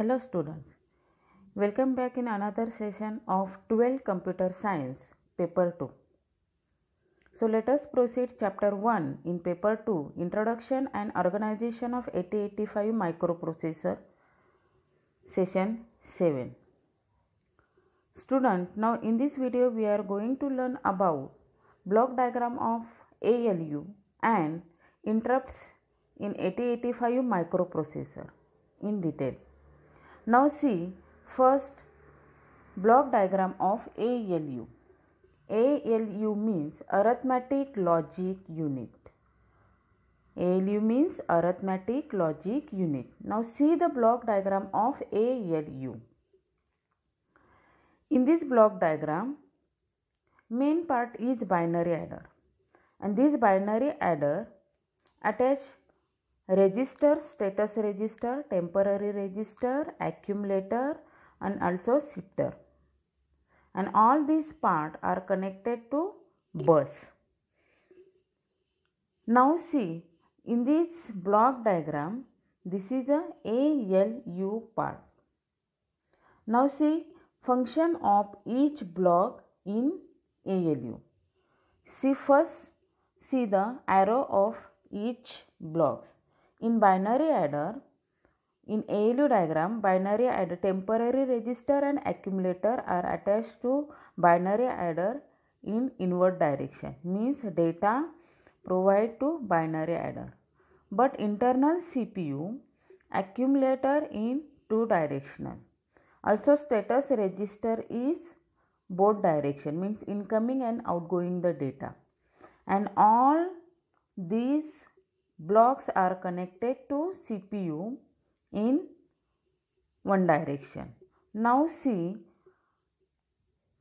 Hello students, welcome back in another session of 12 Computer Science Paper 2. So let us proceed chapter 1 in paper 2, Introduction and Organization of 8085 Microprocessor, session 7. Student, now in this video we are going to learn about block diagram of ALU and interrupts in 8085 microprocessor in detail. Now see first block diagram of ALU. ALU means arithmetic logic unit. ALU means arithmetic logic unit. Now see the block diagram of ALU. In this block diagram, main part is binary adder, and this binary adder attach register, status register, temporary register, accumulator and also shifter, and all these parts are connected to bus. Now see in this block diagram, this is a ALU part. Now see function of each block in ALU. See the arrow of each block. In binary adder, in ALU diagram, binary adder, temporary register and accumulator are attached to binary adder in inward direction, means data provide to binary adder. But internal CPU, accumulator in two directional. Also status register is both direction, means incoming and outgoing the data. And all these blocks are connected to CPU in one direction. Now see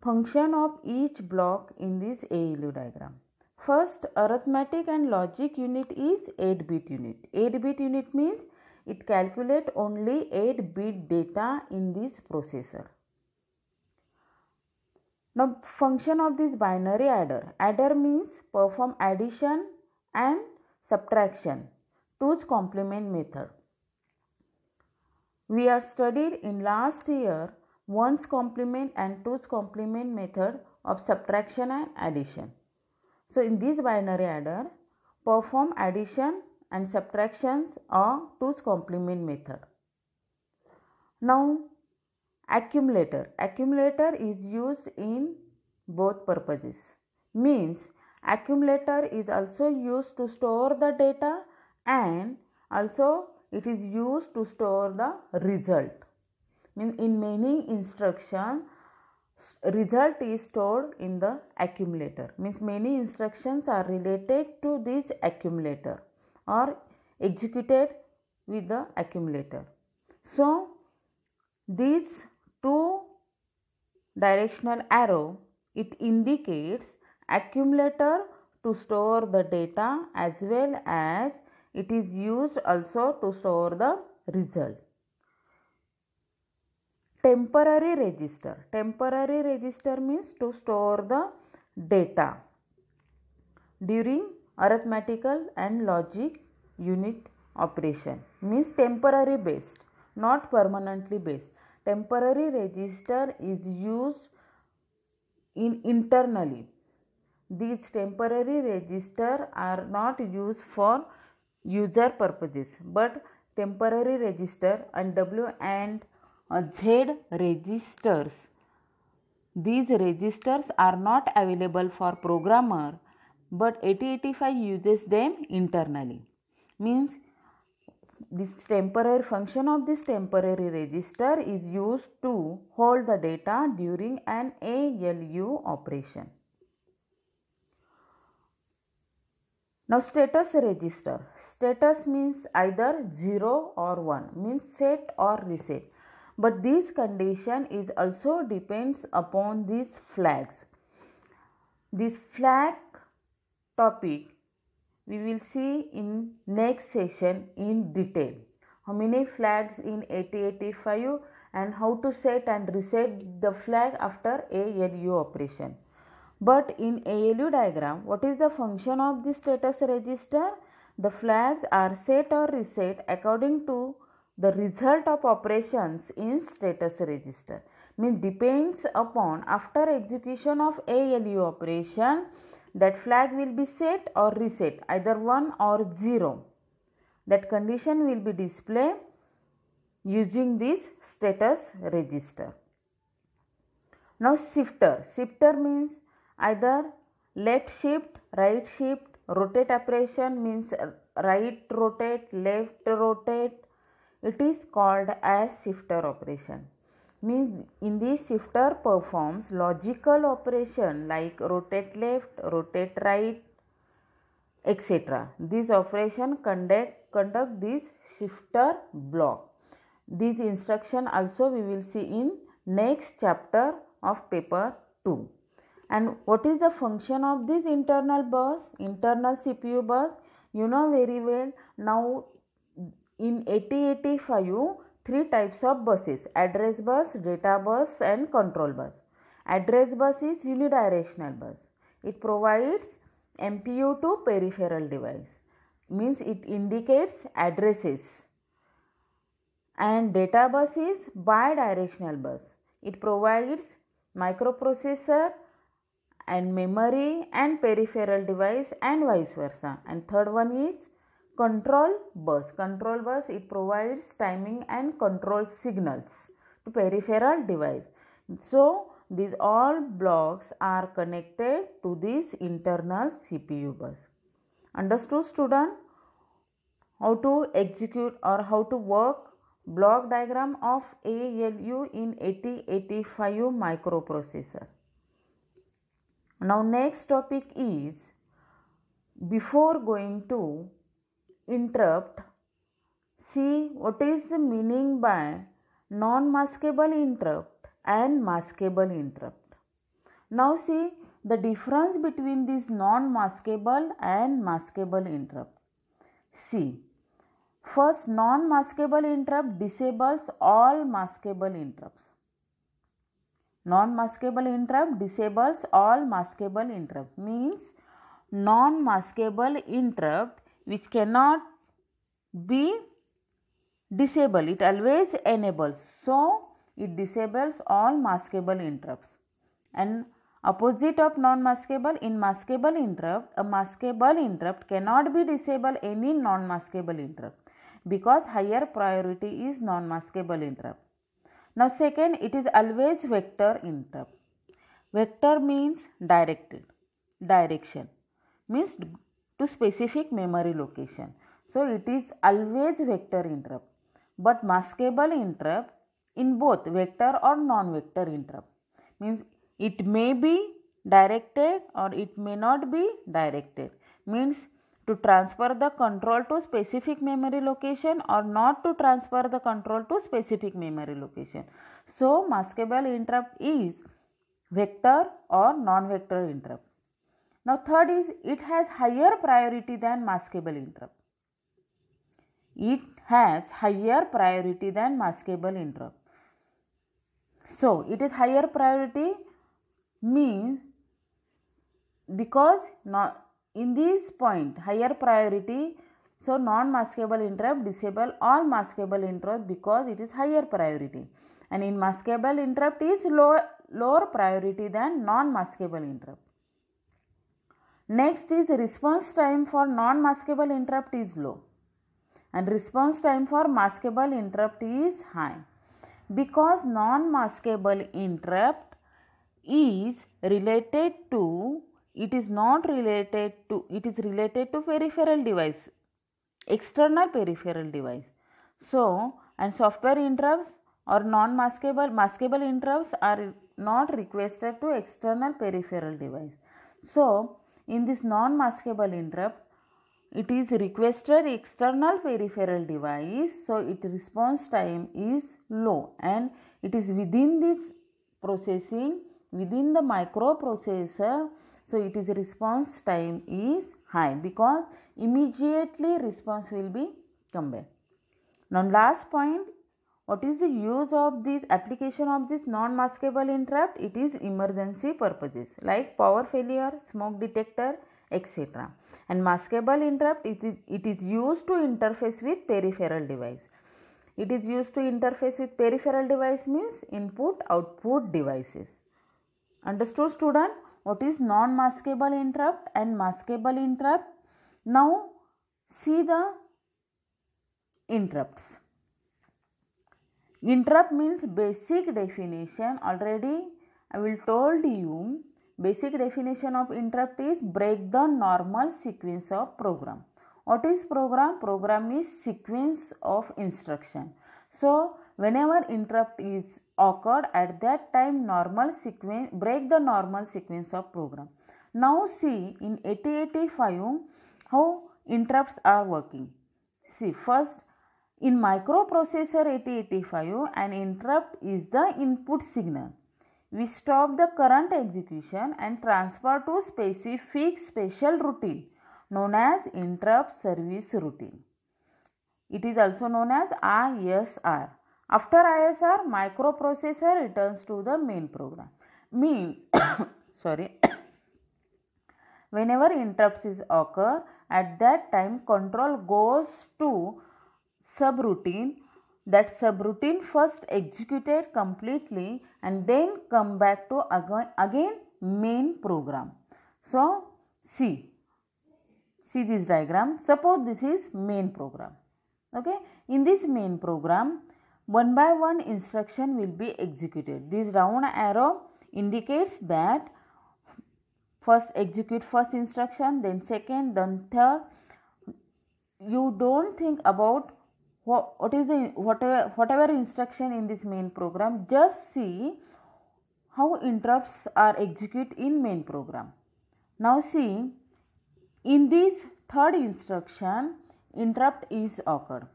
function of each block in this ALU diagram. First, arithmetic and logic unit is 8-bit unit. 8-bit unit means it calculates only 8-bit data in this processor. Now function of this binary adder. Adder means perform addition and subtraction, 2's complement method. We are studied in last year 1's complement and 2's complement method of subtraction and addition. So in this binary adder, perform addition and subtractions or 2's complement method. Now accumulator. Accumulator is used in both purposes. Means accumulator is also used to store the data and also it is used to store the result. Means in many instructions, result is stored in the accumulator. Means many instructions are related to this accumulator or executed with the accumulator. So these two directional arrow, it indicates accumulator to store the data as well as it is used also to store the result. Temporary register. Temporary register means to store the data during arithmetical and logic unit operation. Means temporary based, not permanently based. Temporary register is used internally. These temporary register are not used for user purposes, but temporary register and W and Z registers, these registers are not available for programmer, but 8085 uses them internally. Means this temporary function of this temporary register is used to hold the data during an ALU operation. Now status register. Status means either 0 or 1, means set or reset. But this condition is also depends upon these flags. This flag topic we will see in next session in detail. How many flags in 8085 and how to set and reset the flag after ALU operation. But in ALU diagram, what is the function of the status register? The flags are set or reset according to the result of operations in status register. Means depends upon after execution of ALU operation, that flag will be set or reset, either 1 or 0. That condition will be displayed using this status register. Now shifter. Shifter means either left shift, right shift, rotate operation means right rotate, left rotate. It is called as shifter operation. Means in this shifter performs logical operation like rotate left, rotate right, etc. This operation conduct this shifter block. This instruction also we will see in next chapter of paper 2. And what is the function of this internal bus, internal CPU bus? You know very well. Now in 8085, three types of buses: address bus, data bus and control bus. Address bus is unidirectional bus. It provides MPU to peripheral device, means it indicates addresses. And data bus is bidirectional bus. It provides microprocessor and memory and peripheral device and vice versa. And third one is control bus. Control bus, it provides timing and control signals to peripheral device. So these all blocks are connected to this internal CPU bus. Understood, student? How to execute or how to work block diagram of ALU in 8085 microprocessor. Now next topic is, before going to interrupt, see what is the meaning by non-maskable interrupt and maskable interrupt. Now see the difference between this non-maskable and maskable interrupt. See, first, non-maskable interrupt disables all maskable interrupts. Non-maskable interrupt disables all maskable interrupt, means non-maskable interrupt which cannot be disabled, it always enables. So it disables all maskable interrupts. And opposite of non-maskable, in maskable interrupt, a maskable interrupt cannot be disabled any non-maskable interrupt, because higher priority is non-maskable interrupt. Now second, it is always vector interrupt. Vector means directed, direction, means to specific memory location. So it is always vector interrupt. But maskable interrupt in both vector or non-vector interrupt, means it may be directed or it may not be directed, means to transfer the control to specific memory location or not to transfer the control to specific memory location. So maskable interrupt is vector or non-vector interrupt. Now third is, it has higher priority than maskable interrupt. It has higher priority than maskable interrupt. So it is higher priority means because not in this point higher priority, so non-maskable interrupt disable all maskable interrupt because it is higher priority, and in maskable interrupt is lower priority than non-maskable interrupt. Next is response time for non-maskable interrupt is low and response time for maskable interrupt is high, because non-maskable interrupt is related to, it is related to peripheral device, external peripheral device. So, and software interrupts or maskable interrupts are not requested to external peripheral device. So, in this non-maskable interrupt, it is requested external peripheral device, so its response time is low and it is within this processing, within the microprocessor, so it is response time is high because immediately response will be come back. Now last point, what is the use of this application of this non-maskable interrupt? It is emergency purposes like power failure, smoke detector, etc. And maskable interrupt, it is used to interface with peripheral device. It is used to interface with peripheral device, means input output devices. Understood, student? What is non-maskable interrupt and maskable interrupt? Now see the interrupts. Interrupt means basic definition. Already I will told you, basic definition of interrupt is break the normal sequence of program. What is program? Program is sequence of instruction. So whenever interrupt is occurred, at that time normal sequence, break the normal sequence of program. Now see in 8085 how interrupts are working. See, first in microprocessor 8085, an interrupt is the input signal. We stop the current execution and transfer to specific special routine known as interrupt service routine. It is also known as ISR. After ISR, microprocessor returns to the main program. Means, whenever interrupts is occur, at that time control goes to subroutine. That subroutine first executed completely and then come back to again main program. So see this diagram. Suppose this is main program. Okay, in this main program, one by one instruction will be executed. This round arrow indicates that first execute first instruction, then second, then third. You don't think about what is the whatever instruction in this main program. Just see how interrupts are executed in main program. Now see, in this third instruction, interrupt is occurred.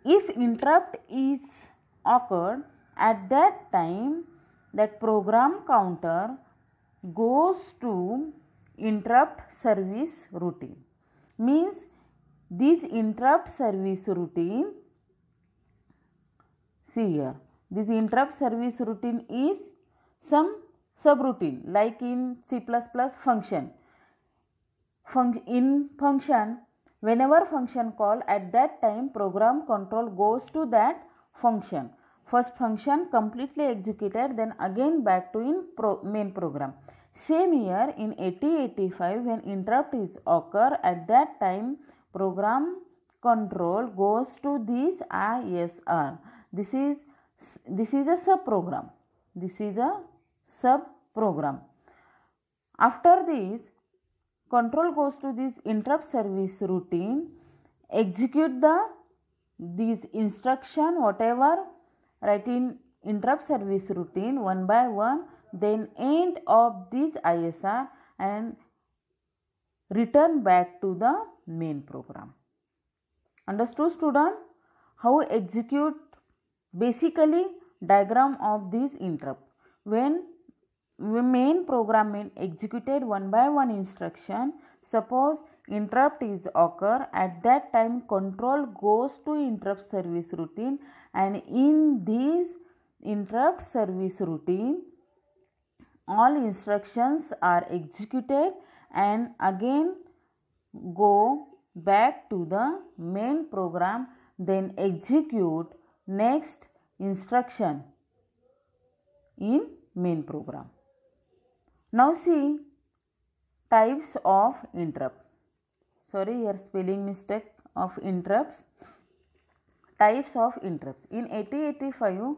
If interrupt is occurred, at that time that program counter goes to interrupt service routine. Means this interrupt service routine, see here, this interrupt service routine is some subroutine like in C++ function. In function, whenever function call, at that time program control goes to that function. First function completely executed, then again back to main program. Same here in 8085, when interrupt is occur, at that time program control goes to this ISR. This is a subprogram. This is a subprogram. After this, control goes to this interrupt service routine, execute this instruction whatever right in interrupt service routine one by one, then end of this ISR and return back to the main program. Understood, student? How execute basically diagram of this interrupt. When main program executed one by one instruction, suppose interrupt is occur, at that time control goes to interrupt service routine, and in this interrupt service routine all instructions are executed and again go back to the main program, then execute next instruction in main program. Now see types of interrupt. Sorry, here spelling mistake of interrupts. Types of interrupts. In 8085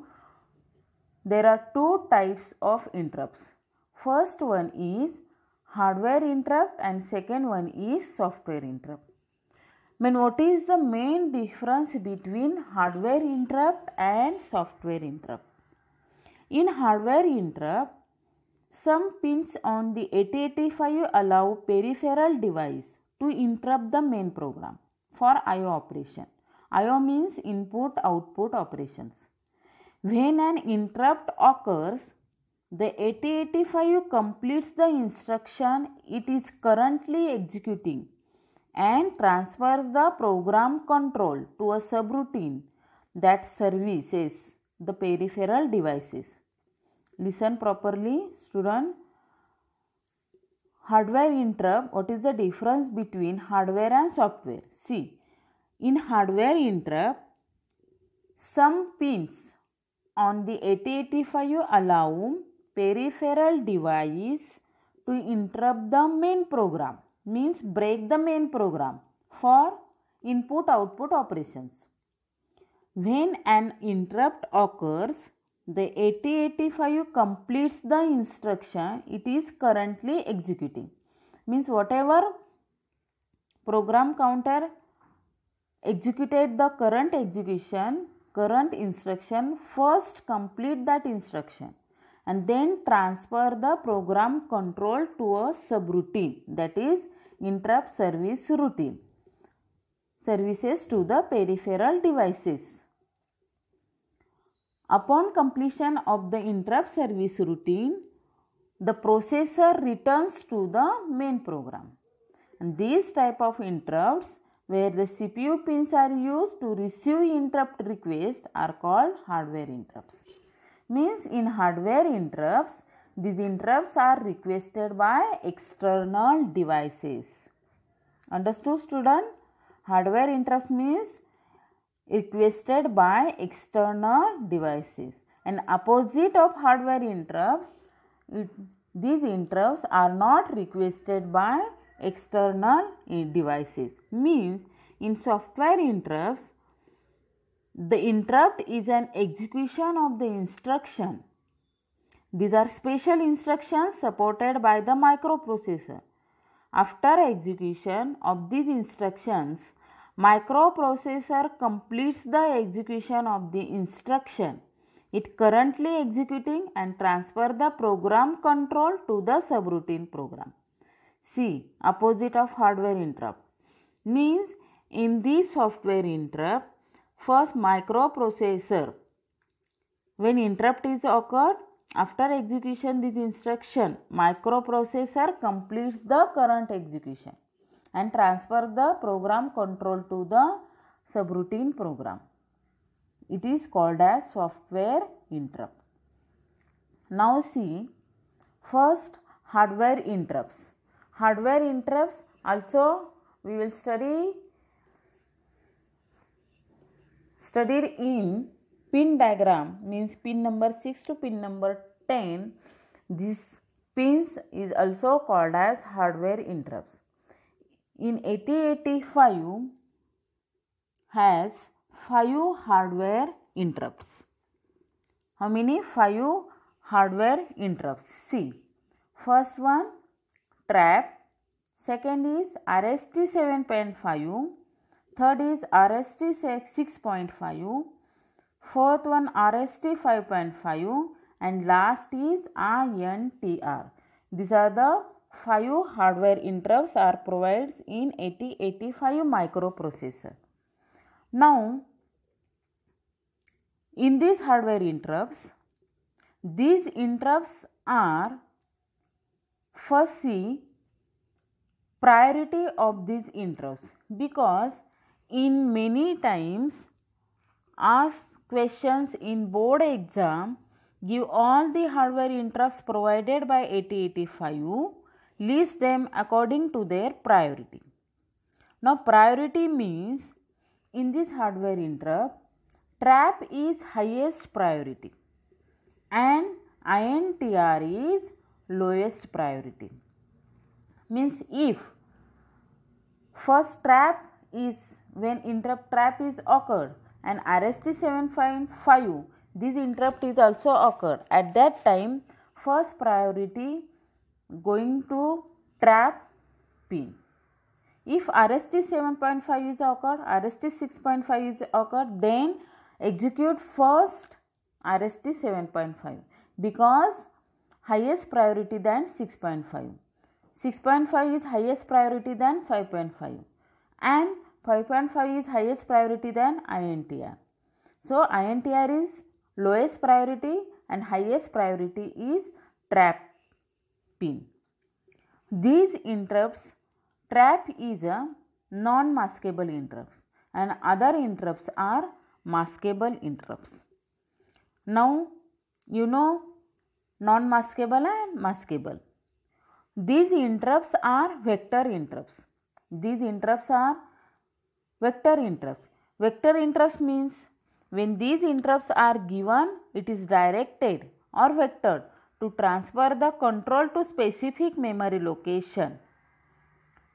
there are two types of interrupts. First one is hardware interrupt and second one is software interrupt. What is the main difference between hardware interrupt and software interrupt? In hardware interrupt, some pins on the 8085 allow peripheral device to interrupt the main program for I/O operation. I/O means input-output operations. When an interrupt occurs, the 8085 completes the instruction it is currently executing and transfers the program control to a subroutine that services the peripheral devices. Listen properly, student. Hardware interrupt, what is the difference between hardware and software? See, in hardware interrupt, some pins on the 8085 allow peripheral device to interrupt the main program, means break the main program for input-output operations. When an interrupt occurs, the 8085 completes the instruction it is currently executing. Means whatever program counter executed the current instruction, first complete that instruction and then transfer the program control to a subroutine, that is interrupt service routine, services to the peripheral devices. Upon completion of the interrupt service routine, the processor returns to the main program. And these type of interrupts where the CPU pins are used to receive interrupt requests are called hardware interrupts. Means in hardware interrupts, these interrupts are requested by external devices. Understood, student? Hardware interrupts means requested by external devices, and opposite of hardware interrupts, these interrupts are not requested by external devices. Means in software interrupts, the interrupt is an execution of the instruction. These are special instructions supported by the microprocessor. After execution of these instructions, microprocessor completes the execution of the instruction it currently executing and transfer the program control to the subroutine program. See, opposite of hardware interrupt. Means in this software interrupt, first microprocessor, when interrupt is occurred, after execution this instruction, microprocessor completes the current execution and transfer the program control to the subroutine program. It is called as software interrupt. Now see, first hardware interrupts. Hardware interrupts also we will studied in pin diagram, means pin number 6 to pin number 10. These pins is also called as hardware interrupts. In 8085 has 5 hardware interrupts. How many? 5 hardware interrupts. See, first one trap, second is RST 7.5, third is RST 6.5, fourth one RST 5.5, and last is INTR. These are the 5 hardware interrupts are provided in 8085 microprocessor. Now, in these hardware interrupts, these interrupts are, first see, priority of these interrupts, because in many times ask questions in board exam, give all the hardware interrupts provided by 8085, list them according to their priority. Now priority means in this hardware interrupt, trap is highest priority and INTR is lowest priority. Means if first trap is when interrupt trap is occurred and RST 7.5 this interrupt is also occurred, at that time first priority going to trap pin. If RST 7.5 is occurred, RST 6.5 is occurred, then execute first RST 7.5 because highest priority than 6.5. 6.5 is highest priority than 5.5 and 5.5 is highest priority than INTR. So INTR is lowest priority and highest priority is trap pin. These interrupts, trap is a non-maskable interrupts and other interrupts are maskable interrupts. Now you know non-maskable and maskable. These interrupts are vector interrupts. These interrupts are vector interrupts. Vector interrupts means when these interrupts are given, it is directed or vectored to transfer the control to specific memory location.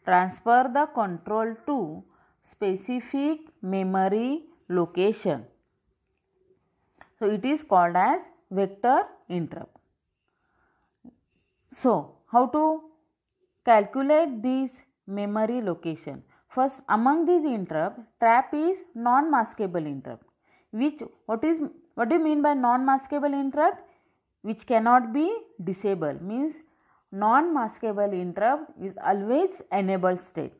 Transfer the control to specific memory location. So it is called as vector interrupt. So how to calculate these memory location? First, among these interrupt, trap is non-maskable interrupt. What do you mean by non-maskable interrupt? Which cannot be disabled, means non-maskable interrupt is always enabled state.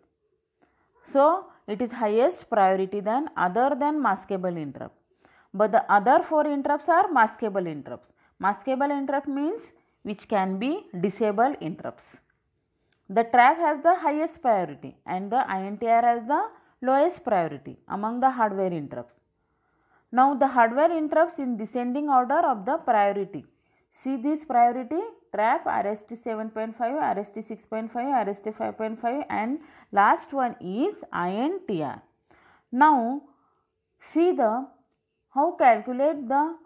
So it is highest priority than other than maskable interrupt. But the other 4 interrupts are maskable interrupts. Maskable interrupt means which can be disabled interrupts. The trap has the highest priority and the INTR has the lowest priority among the hardware interrupts. Now the hardware interrupts in descending order of the priority. See this priority: trap, RST 7.5, RST 6.5, RST 5.5 and last one is INTR. Now see how calculate the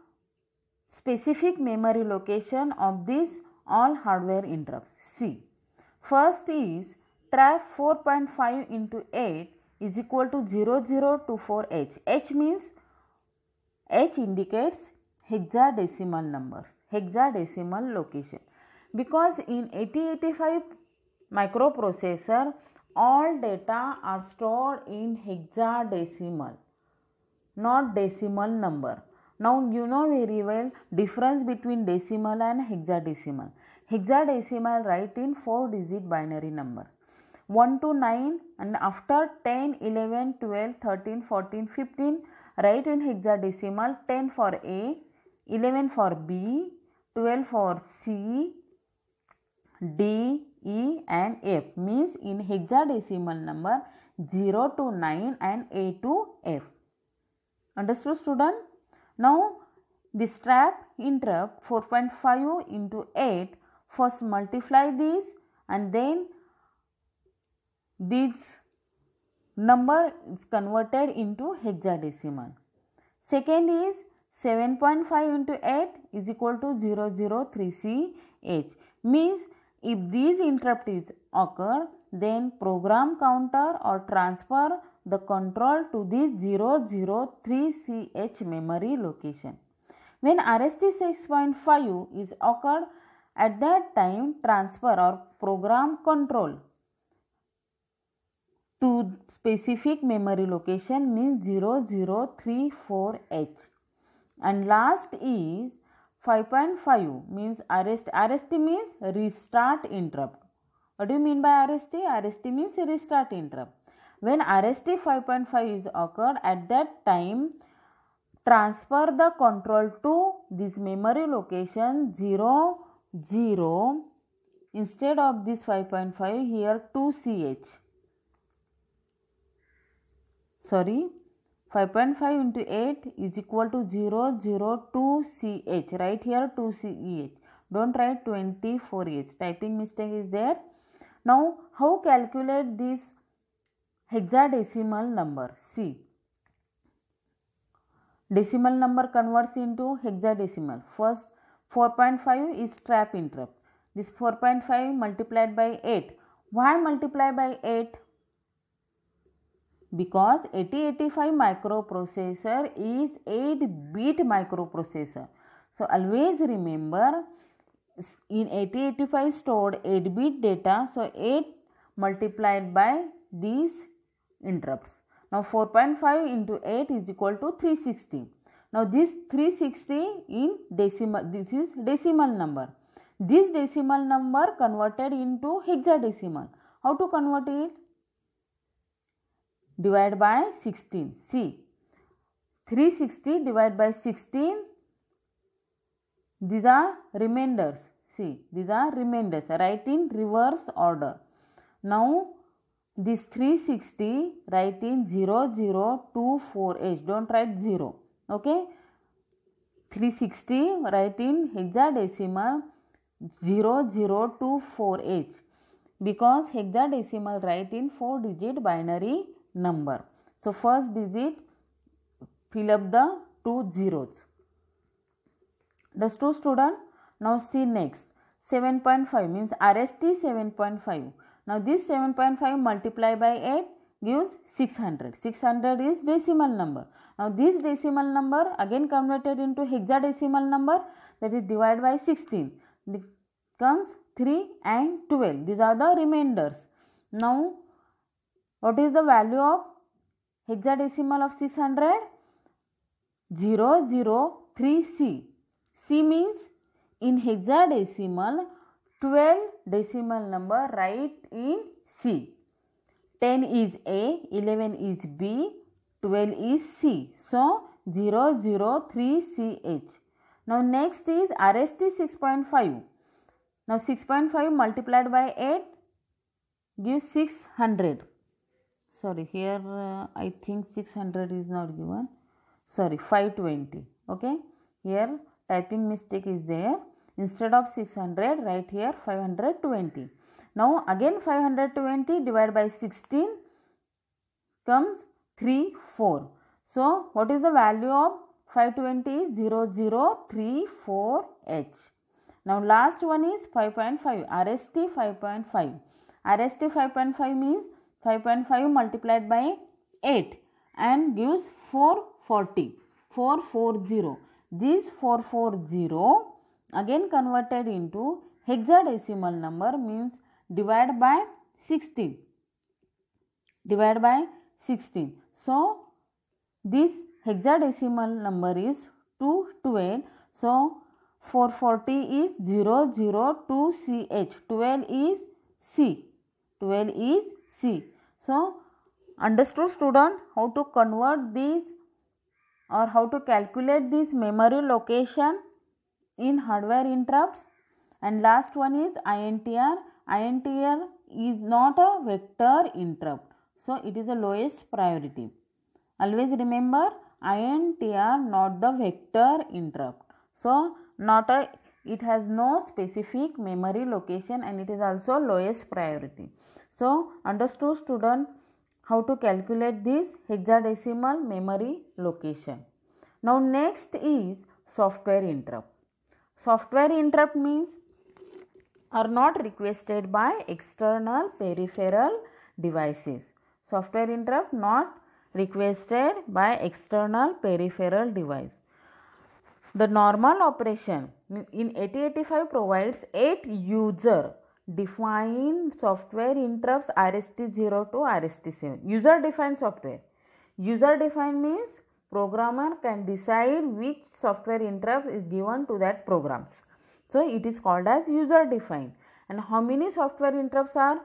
specific memory location of these all hardware interrupts. See, first is trap 4.5 into 8 is equal to 0024H. H means H indicates hexadecimal numbers, hexadecimal location. Because in 8085 microprocessor, all data are stored in hexadecimal, not decimal number. Now you know very well difference between decimal and hexadecimal. Hexadecimal write in 4-digit binary number 1 to 9, and after 10, 11, 12, 13, 14, 15 write in hexadecimal: 10 for A, 11 for B, 12 for C, D, E and F, means in hexadecimal number 0 to 9 and A to F. Understood, student? Now this trap interrupt 4.5 into 8, first multiply these and then this number is converted into hexadecimal. Second is 7.5 into 8 is equal to 003CH, means if these interrupt is occur, then program counter or transfer the control to this 003CH memory location. When RST 6.5 is occurred, at that time transfer or program control to specific memory location means 0034H. And last is 5.5 means RST. RST means restart interrupt. What do you mean by RST? RST means restart interrupt. When RST 5.5 is occurred, at that time transfer the control to this memory location 0, 0 instead of this 5.5 here 2CH. Sorry, 5.5 into 8 is equal to 002CH. Right here 2CH. Don't write 24H. Typing mistake is there. Now, how calculate this hexadecimal number? See, decimal number converts into hexadecimal. First, 4.5 is trap interrupt. This 4.5 multiplied by 8. Why multiply by 8? Because 8085 microprocessor is 8-bit microprocessor. So always remember, in 8085 stored 8-bit data, so 8 multiplied by these interrupts. Now 4.5 into 8 is equal to 360. Now this 360 in decimal, this is decimal number. This decimal number converted into hexadecimal. How to convert it? Divide by 16. See, 360 divided by 16, these are remainders. See, these are remainders. Write in reverse order. Now, this 360 write in 0024H. Don't write 0. Okay. 360 write in hexadecimal 0024H. Because hexadecimal write in 4-digit binary number. So first digit fill up the 2 zeros. Understood student? Now see next. 7.5 means RST 7.5. Now this 7.5 multiplied by 8 gives 600. 600 is decimal number. Now this decimal number again converted into hexadecimal number, that is divided by 16. Becomes 3 and 12. These are the remainders. Now what is the value of hexadecimal of 600? 003C. C means in hexadecimal 12 decimal number write in C. 10 is A, 11 is B, 12 is C. So 003CH. Now next is RST 6.5. Now 6.5 multiplied by 8 gives 600. Sorry, here I think 600 is not given. Sorry, 520. Okay, here typing mistake is there. Instead of 600, write here 520. Now again 520 divided by 16 comes 34. So what is the value of 520? 0034H. Now last one is 5.5. RST 5.5. RST 5.5 means 5.5 multiplied by 8 and gives 440. 440. This 440 again converted into hexadecimal number means divide by 16. Divide by 16. So this hexadecimal number is 212. So 440 is 002CH. 12 is C. 12 is C. So understood student how to convert these or how to calculate this memory location in hardware interrupts. And last one is INTR. INTR is not a vector interrupt, so it is the lowest priority. Always remember INTR not the vector interrupt. So it has no specific memory location and it is also lowest priority. So understood student how to calculate this hexadecimal memory location. Now next is software interrupt. Software interrupt means are not requested by external peripheral devices. Software interrupt not requested by external peripheral device. The normal operation in 8085 provides 8 user defined software interrupts RST0 to RST7. User defined software. User defined means programmer can decide which software interrupt is given to that programs. So it is called as user defined. And how many software interrupts are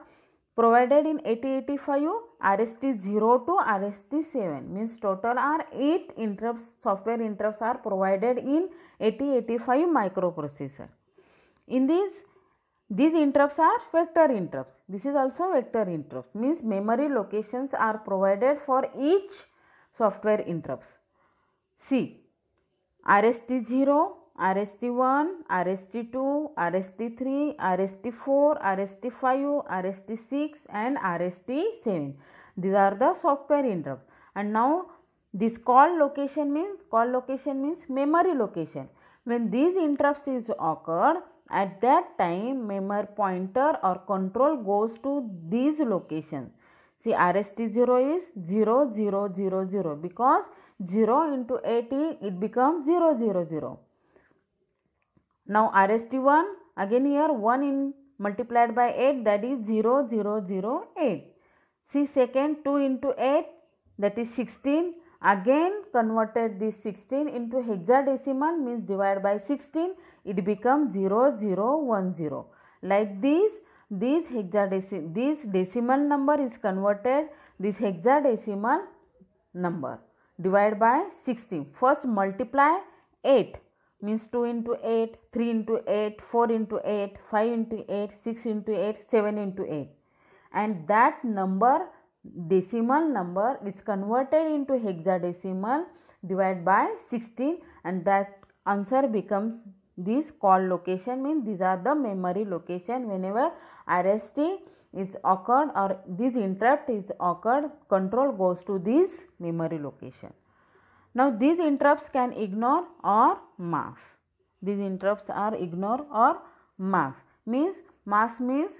provided in 8085? RST0 to RST7 means total are 8 interrupts. Software interrupts are provided in 8085 microprocessor. In these interrupts are vector interrupts. This is also vector interrupt means memory locations are provided for each software interrupts. See, RST0, RST1, RST2, RST3, RST4, RST5, RST6 and RST7. These are the software interrupts. And now this call location means memory location. When these interrupts is occurred, at that time memory pointer or control goes to these locations. See, RST0 is 0000 because 0 into 8 it becomes 000. Now RST1 again here 1 in multiplied by 8 that is 0008. See second 2 into 8 that is 16. Again converted this 16 into hexadecimal means divided by 16 it becomes 0010. Like this decimal number is converted this hexadecimal number divided by 16. First multiply 8 means 2 into 8, 3 into 8, 4 into 8, 5 into 8, 6 into 8, 7 into 8. And that number, decimal number is converted into hexadecimal divided by 16 and that answer becomes this call location means these are the memory location. Whenever RST is occurred or this interrupt is occurred, control goes to this memory location. Now these interrupts can ignore or mask. These interrupts are ignore or mask. Mask means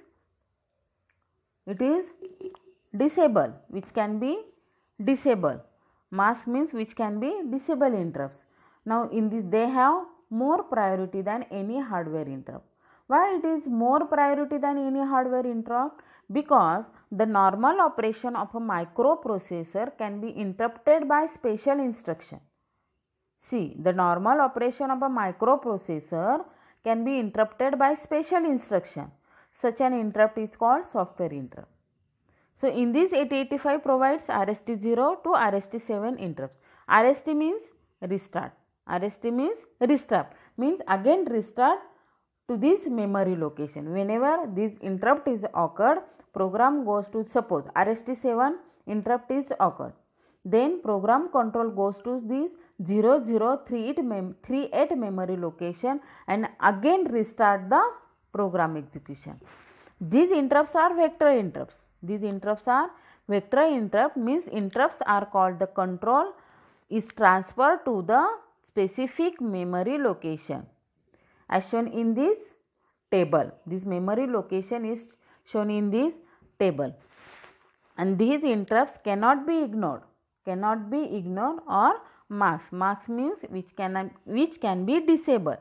it is disable, which can be disable. Mask means which can be disable interrupts. Now in this they have more priority than any hardware interrupt. Why it is more priority than any hardware interrupt? Because the normal operation of a microprocessor can be interrupted by special instruction. See, the normal operation of a microprocessor can be interrupted by special instruction. Such an interrupt is called software interrupt. So in this 8085 provides RST0 to RST7 interrupts. RST means restart. RST means restart, means again restart to this memory location. Whenever this interrupt is occurred, program goes to, suppose RST7 interrupt is occurred, then program control goes to this 0038 memory location and again restart the program execution. These interrupts are vector interrupts. These interrupts are vector interrupt, means interrupts are called the control is transferred to the specific memory location as shown in this table. This memory location is shown in this table, and these interrupts cannot be ignored or masked. Masked means which can be disabled.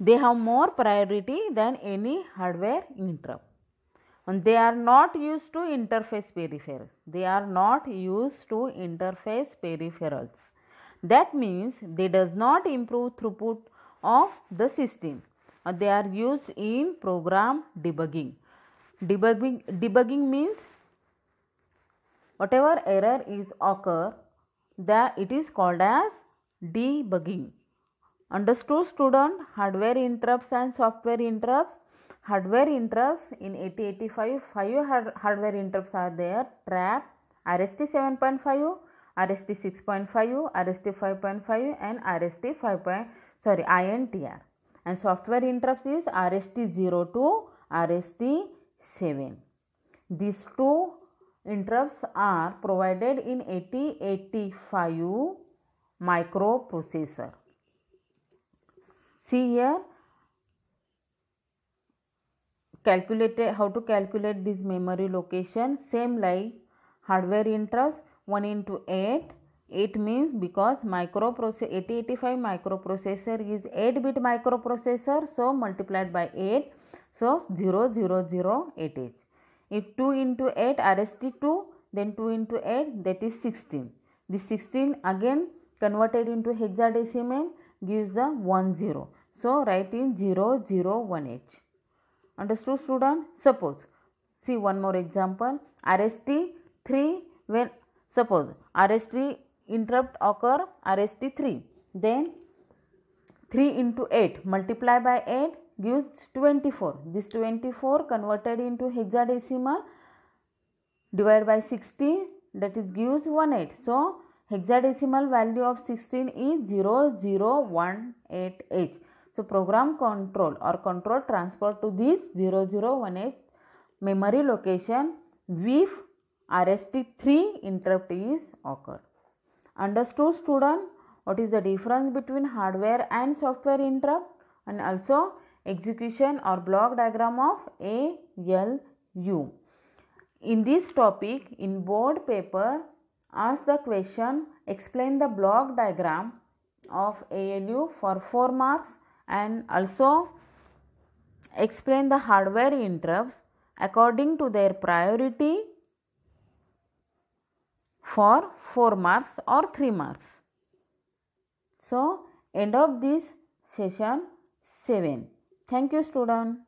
They have more priority than any hardware interrupt, and they are not used to interface peripherals. That means they does not improve throughput of the system. They are used in program debugging. Debugging means whatever error is occur, that it is called as debugging. Understood, student? Hardware interrupts and software interrupts. Hardware interrupts in 8085, 5 hardware interrupts are there: trap, RST 7.5, RST 6.5, RST 5.5 and RST INTR. And software interrupts is RST 0 to RST 7. These two interrupts are provided in 8085 microprocessor. See here, how to calculate this memory location. Same like hardware interrupts, 1 into 8. 8 means because 8085 microprocessor is 8-bit microprocessor, so multiplied by 8, so 0008H. If 2 into 8 RST2, then 2 into 8, that is 16. This 16 again converted into hexadecimal gives the 10. So write in 001H. Understood, student? Suppose, see one more example. RST3, when suppose RST interrupt occur RST3, then 3 into 8 multiply by 8 gives 24. This 24 converted into hexadecimal divided by 16, that is gives 18. So hexadecimal value of 16 is 0018H. So program control or control transfer to this 0018 memory location if RST3 interrupt is occurred. Understood, student? What is the difference between hardware and software interrupt, and also execution or block diagram of ALU. In this topic, in board paper, ask the question, explain the block diagram of ALU for 4 marks, and also explain the hardware interrupts according to their priority for 4 marks or 3 marks. So, end of this session 7. Thank you, student.